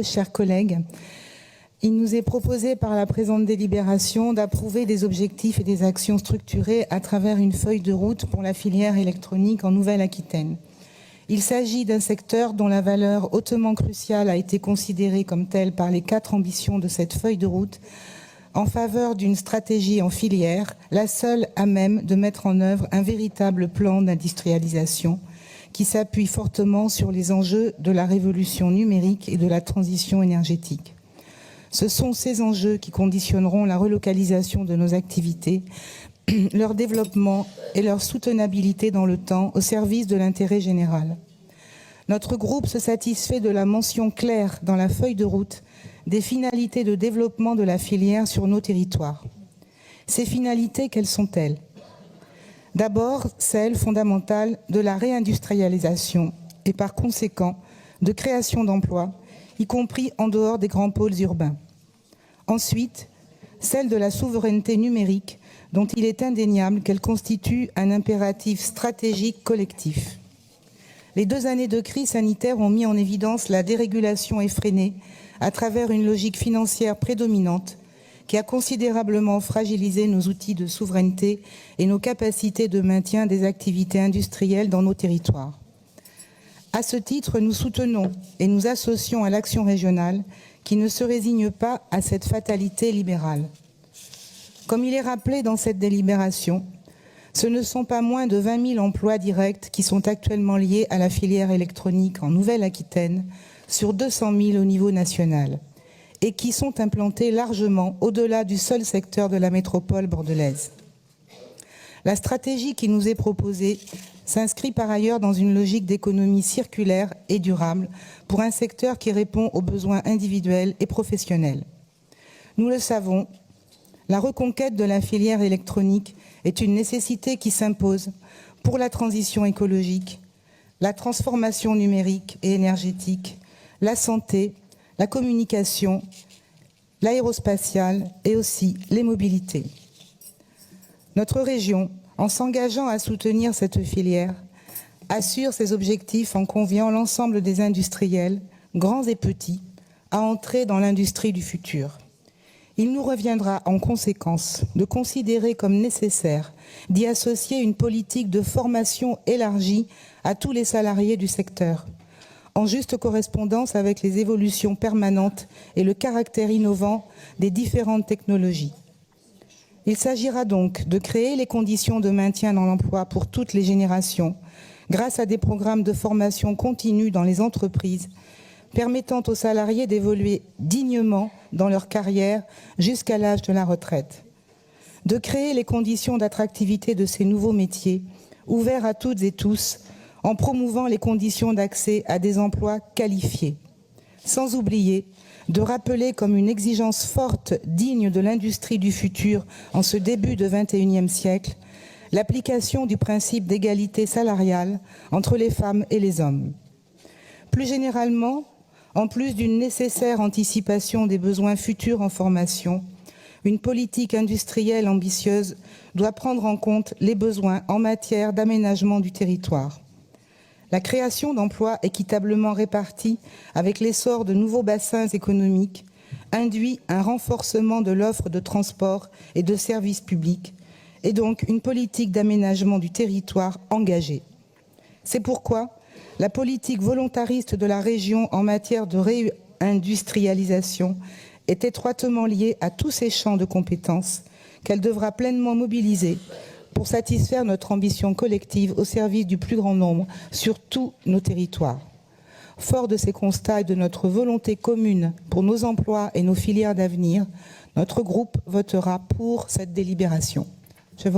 Chers collègues, il nous est proposé par la présente délibération d'approuver des objectifs et des actions structurées à travers une feuille de route pour la filière électronique en Nouvelle-Aquitaine. Il s'agit d'un secteur dont la valeur hautement cruciale a été considérée comme telle par les 4 ambitions de cette feuille de route en faveur d'une stratégie en filière, la seule à même de mettre en œuvre un véritable plan d'industrialisation qui s'appuie fortement sur les enjeux de la révolution numérique et de la transition énergétique. Ce sont ces enjeux qui conditionneront la relocalisation de nos activités, leur développement et leur soutenabilité dans le temps au service de l'intérêt général. Notre groupe se satisfait de la mention claire dans la feuille de route des finalités de développement de la filière sur nos territoires. Ces finalités, quelles sont-elles ? D'abord, celle fondamentale de la réindustrialisation et par conséquent de création d'emplois, y compris en dehors des grands pôles urbains. Ensuite, celle de la souveraineté numérique, dont il est indéniable qu'elle constitue un impératif stratégique collectif. Les 2 années de crise sanitaire ont mis en évidence la dérégulation effrénée à travers une logique financière prédominante qui a considérablement fragilisé nos outils de souveraineté et nos capacités de maintien des activités industrielles dans nos territoires. À ce titre, nous soutenons et nous associons à l'action régionale qui ne se résigne pas à cette fatalité libérale. Comme il est rappelé dans cette délibération, ce ne sont pas moins de 20 000 emplois directs qui sont actuellement liés à la filière électronique en Nouvelle-Aquitaine sur 200 000 au niveau national et qui sont implantés largement au-delà du seul secteur de la métropole bordelaise. La stratégie qui nous est proposée s'inscrit par ailleurs dans une logique d'économie circulaire et durable pour un secteur qui répond aux besoins individuels et professionnels. Nous le savons, la reconquête de la filière électronique est une nécessité qui s'impose pour la transition écologique, la transformation numérique et énergétique, la santé, la communication, l'aérospatiale et aussi les mobilités. Notre région, en s'engageant à soutenir cette filière, assure ses objectifs en conviant l'ensemble des industriels, grands et petits, à entrer dans l'industrie du futur. Il nous reviendra en conséquence de considérer comme nécessaire d'y associer une politique de formation élargie à tous les salariés du secteur, en juste correspondance avec les évolutions permanentes et le caractère innovant des différentes technologies. Il s'agira donc de créer les conditions de maintien dans l'emploi pour toutes les générations, grâce à des programmes de formation continue dans les entreprises, permettant aux salariés d'évoluer dignement dans leur carrière jusqu'à l'âge de la retraite. De créer les conditions d'attractivité de ces nouveaux métiers, ouverts à toutes et tous, en promouvant les conditions d'accès à des emplois qualifiés. Sans oublier de rappeler comme une exigence forte, digne de l'industrie du futur en ce début de XXIe siècle, l'application du principe d'égalité salariale entre les femmes et les hommes. Plus généralement, en plus d'une nécessaire anticipation des besoins futurs en formation, une politique industrielle ambitieuse doit prendre en compte les besoins en matière d'aménagement du territoire. La création d'emplois équitablement répartis avec l'essor de nouveaux bassins économiques induit un renforcement de l'offre de transport et de services publics et donc une politique d'aménagement du territoire engagée. C'est pourquoi la politique volontariste de la région en matière de réindustrialisation est étroitement liée à tous ces champs de compétences qu'elle devra pleinement mobiliser pour satisfaire notre ambition collective au service du plus grand nombre sur tous nos territoires. Fort de ces constats et de notre volonté commune pour nos emplois et nos filières d'avenir, notre groupe votera pour cette délibération.